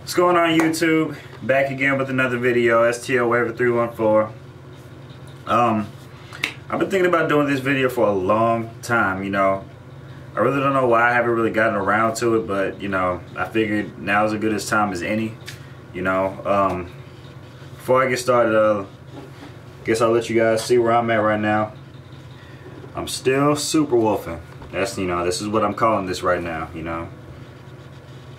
What's going on, YouTube? Back again with another video. STL Waiver 314. I've been thinking about doing this video for a long time, you know. I really don't know why I haven't really gotten around to it, but you know, I figured now's as good a time as any, you know. Before I get started, guess I'll let you guys see where I'm at right now. I'm still super wolfing. That's, you know, this is what I'm calling this right now, you know.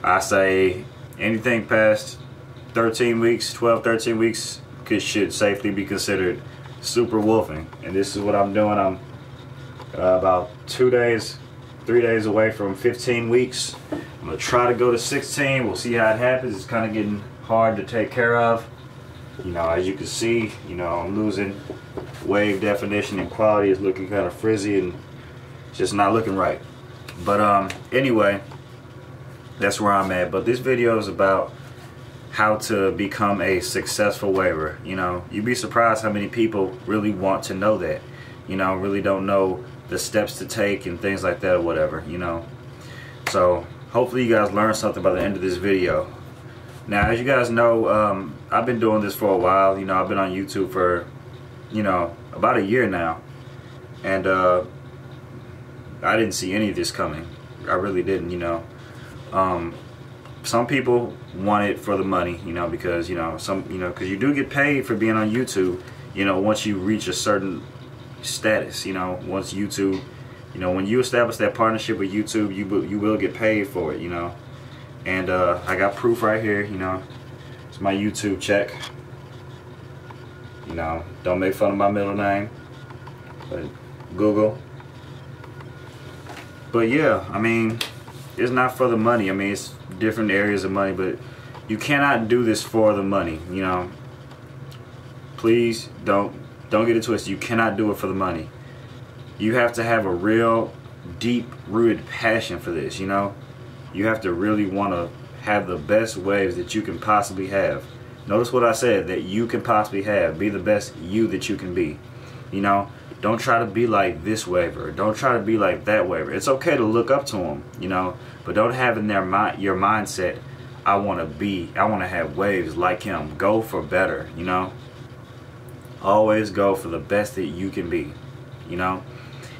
I say anything past 13 weeks, 12, 13 weeks should safely be considered super wolfing. And this is what I'm doing. I'm about 3 days away from 15 weeks. I'm going to try to go to 16. We'll see how it happens. It's kind of getting hard to take care of. You know, as you can see, you know, I'm losing wave definition and quality is looking kind of frizzy and just not looking right. But anyway, that's where I'm at. But this video is about how to become a successful waver. You know, you'd be surprised how many people really want to know that, you know, really don't know the steps to take and things like that or whatever, you know. So hopefully you guys learn something by the end of this video. Now, as you guys know, I've been doing this for a while. You know, I've been on YouTube for, you know, about a year now, and I didn't see any of this coming. I really didn't, you know. Some people want it for the money, you know, because, you know, because you do get paid for being on YouTube, you know, once you reach a certain status, you know, once YouTube, you know, when you establish that partnership with YouTube, you will get paid for it, you know. And I got proof right here, you know. It's my YouTube check. You know, don't make fun of my middle name, but Google. But yeah, I mean, it's not for the money. I mean, it's different areas of money, but you cannot do this for the money, you know. Please don't get it twisted. You cannot do it for the money. You have to have a real deep-rooted passion for this, you know. You have to really want to have the best waves that you can possibly have. Notice what I said, that you can possibly have. Be the best you that you can be, you know. Don't try to be like this waver. Don't try to be like that waver. It's okay to look up to them, you know, but don't have in your mindset, I want to have waves like him. Go for better, you know. Always go for the best that you can be, you know.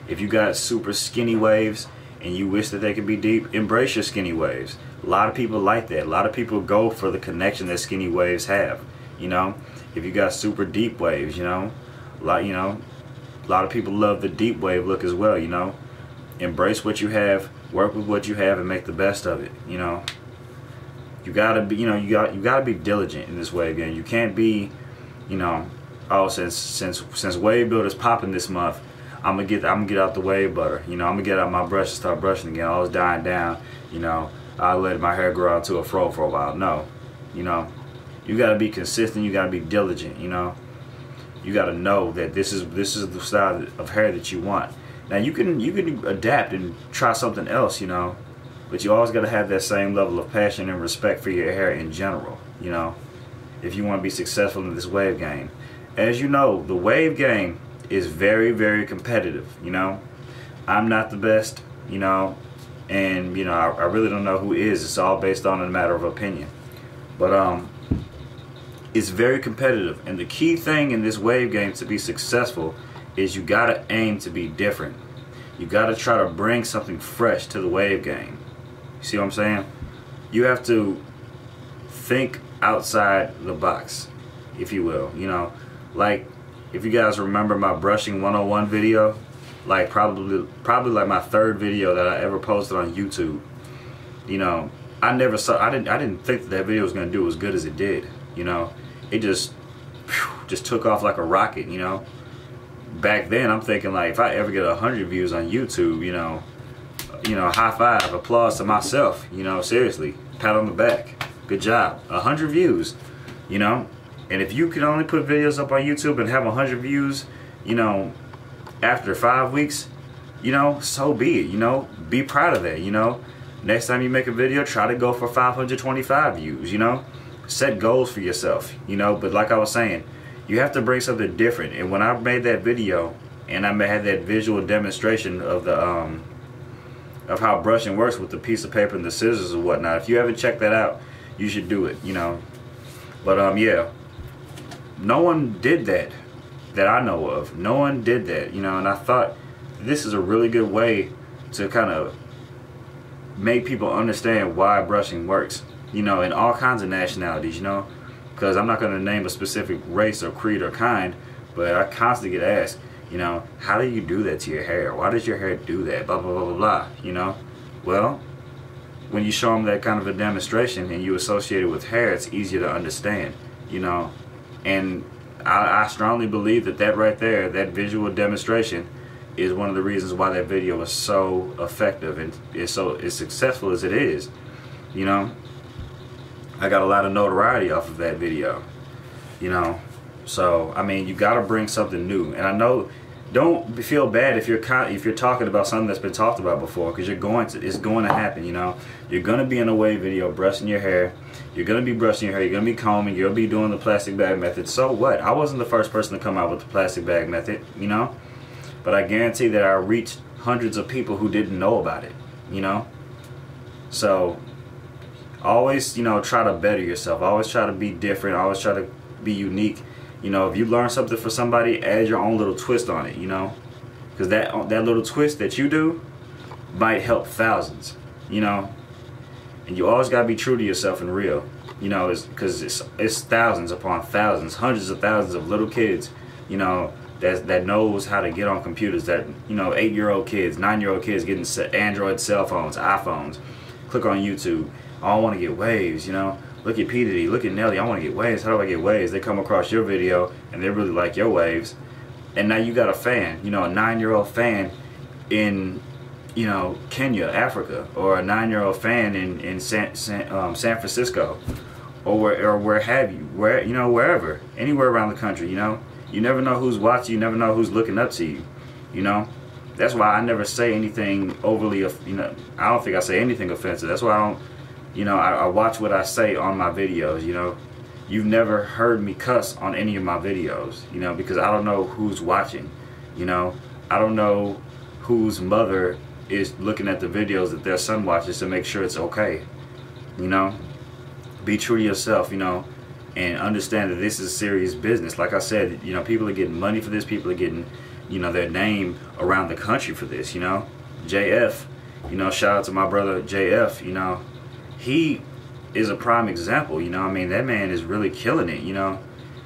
If you got super skinny waves and you wish that they could be deep, embrace your skinny waves. A lot of people like that. A lot of people go for the connection that skinny waves have, you know. If you got super deep waves, you know, a lot of people love the deep wave look as well, you know. Embrace what you have, work with what you have, and make the best of it, you know. You gotta be, you know, you gotta be diligent in this wave game. You can't be, you know, oh, since wave builder's popping this month, I'm gonna get out the wave butter, you know. I'm gonna get out my brush and start brushing again. I was dying down, you know. I let my hair grow out to a fro for a while. No, you know, you gotta be consistent. You gotta be diligent, you know. You got to know that this is the style of hair that you want. Now you can adapt and try something else, you know, but you always got to have that same level of passion and respect for your hair in general, you know, if you want to be successful in this wave game. As you know, the wave game is very, very competitive, you know. I'm not the best, you know, and you know, I really don't know who is. It's all based on a matter of opinion, but it's very competitive, and the key thing in this wave game to be successful is you gotta aim to be different. You gotta try to bring something fresh to the wave game. You see what I'm saying? You have to think outside the box, if you will. You know, like if you guys remember my brushing 101 video, like probably like my third video that I ever posted on YouTube. You know, I didn't think that video was gonna do as good as it did. You know, it just took off like a rocket, you know. Back then, I'm thinking like, if I ever get 100 views on YouTube, you know, high five, applause to myself, you know, seriously, pat on the back, good job, 100 views, you know. And if you can only put videos up on YouTube and have 100 views, you know, after 5 weeks, you know, so be it, you know. Be proud of that, you know. Next time you make a video, try to go for 525 views, you know. Set goals for yourself, you know. But like I was saying, you have to bring something different. And when I made that video and I had that visual demonstration of the of how brushing works with the piece of paper and the scissors and whatnot, if you haven't checked that out, you should do it, you know. But yeah, no one did that I know of. No one did that, you know. And I thought this is a really good way to kind of make people understand why brushing works, you know, in all kinds of nationalities, you know. Because I'm not going to name a specific race or creed or kind, but I constantly get asked, you know, how do you do that to your hair? Why does your hair do that? Blah, blah, blah, blah, blah, you know. Well, when you show them that kind of a demonstration and you associate it with hair, it's easier to understand, you know. And I strongly believe that that right there, that visual demonstration, is one of the reasons why that video was so effective and is so as successful as it is, you know. I got a lot of notoriety off of that video, you know. So I mean, you got to bring something new. And I know, don't feel bad if you're talking about something that's been talked about before, because it's going to happen, you know. You're going to be in a wave video brushing your hair. You're going to be brushing your hair. You're going to be combing. You'll be doing the plastic bag method. So what? I wasn't the first person to come out with the plastic bag method, you know. But I guarantee that I reached hundreds of people who didn't know about it, you know. So always, you know, try to better yourself. Always try to be different. Always try to be unique. You know, if you learn something for somebody, add your own little twist on it, you know. Because that little twist that you do might help thousands, you know. And you always got to be true to yourself and real, you know, because it's thousands upon thousands, hundreds of thousands of little kids, you know, that knows how to get on computers, that, you know, 8-year-old kids, 9-year-old kids getting Android cell phones, iPhones, click on YouTube. I want to get waves, you know. Look at P. Diddy, look at Nelly, I want to get waves. How do I get waves? They come across your video and they really like your waves. And now you got a fan, you know, a 9-year-old fan in, you know, Kenya, Africa, or a 9-year-old fan in San Francisco, or where have you, you know, wherever, anywhere around the country, you know. You never know who's watching. You never know who's looking up to you, you know. That's why I never say anything overly, you know, I don't think I say anything offensive. That's why I don't, you know, I watch what I say on my videos, you know. You've never heard me cuss on any of my videos, you know, because I don't know who's watching, you know. I don't know whose mother is looking at the videos that their son watches to make sure it's okay, you know. Be true to yourself, you know, and understand that this is serious business. Like I said, you know, people are getting money for this. People are getting, you know, their name around the country for this, you know. JF, you know, shout out to my brother JF, you know. He is a prime example, you know. I mean, that man is really killing it, you know.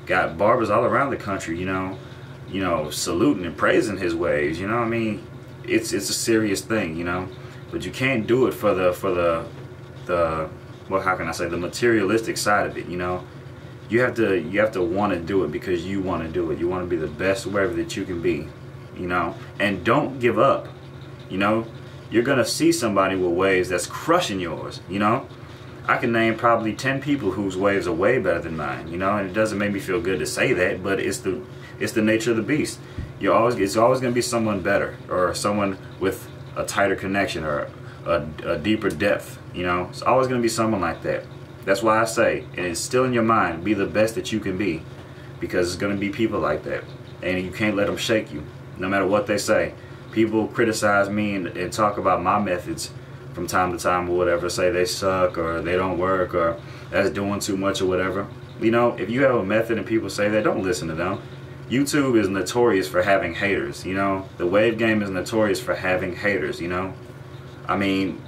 Got barbers all around the country, you know, saluting and praising his waves, you know. I mean, it's a serious thing, you know. But you can't do it for the well, how can I say, the materialistic side of it, you know. You have to want to do it because you want to do it. You want to be the best wherever that you can be, you know. And don't give up, you know. You're gonna see somebody with waves that's crushing yours, you know. I can name probably 10 people whose waves are way better than mine, you know. And it doesn't make me feel good to say that, but it's the nature of the beast. It's always gonna be someone better, or someone with a tighter connection, or a deeper depth, you know. It's always gonna be someone like that. That's why I say, and it's still in your mind, be the best that you can be, because it's gonna be people like that, and you can't let them shake you, no matter what they say. People criticize me and talk about my methods from time to time or whatever, say they suck or they don't work or that's doing too much or whatever. You know, if you have a method and people say that, don't listen to them. YouTube is notorious for having haters, you know. The wave game is notorious for having haters, you know. I mean,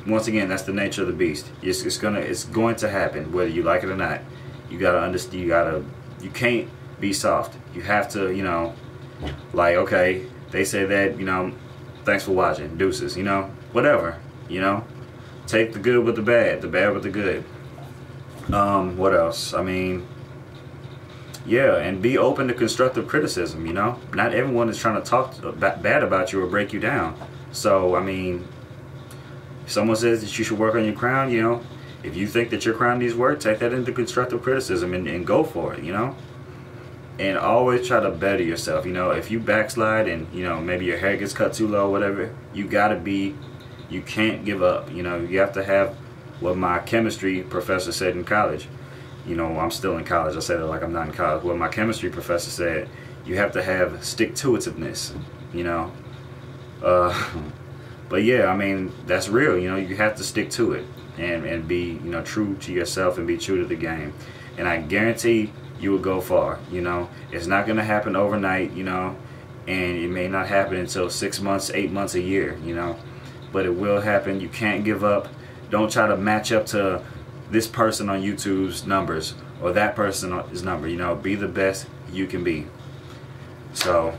once again, that's the nature of the beast. It's going to happen whether you like it or not. You gotta understand. You can't be soft. You have to, you know, like, okay, they say that, you know, thanks for watching, deuces, you know, whatever, you know. Take the good with the bad with the good. What else? I mean, yeah, and be open to constructive criticism, you know. Not everyone is trying to talk bad about you or break you down. So, I mean, if someone says that you should work on your crown, you know, if you think that your crown needs work, take that into constructive criticism and go for it, you know. And always try to better yourself, you know. If you backslide and, you know, maybe your hair gets cut too low, whatever, you can't give up, you know. You have to have what my chemistry professor said in college. You know, I'm still in college. I said it like I'm not in college. What my chemistry professor said, you have to have stick-to-itiveness, you know. But yeah, I mean, that's real, you know. You have to stick to it. and be, you know, true to yourself and be true to the game. And I guarantee you will go far. You know, it's not going to happen overnight, you know, and it may not happen until 6 months, 8 months, a year, you know, but it will happen. You can't give up. Don't try to match up to this person on YouTube's numbers or that person's number. You know, be the best you can be. So,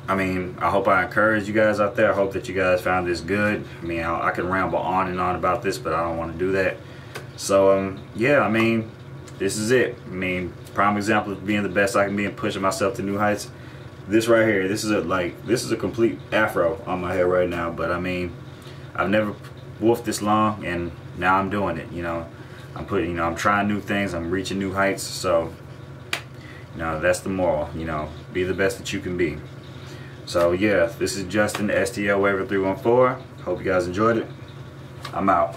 I mean, I hope I encourage you guys out there. I hope that you guys found this good. I mean, I can ramble on and on about this, but I don't want to do that. So, yeah, I mean, this is it. I mean, prime example of being the best I can be and pushing myself to new heights. This right here, this is a complete afro on my head right now. But I mean, I've never wolfed this long, and now I'm doing it. You know, I'm trying new things. I'm reaching new heights. So, you know, that's the moral. You know, be the best that you can be. So yeah, this is Justin, STL Waver 314. Hope you guys enjoyed it. I'm out.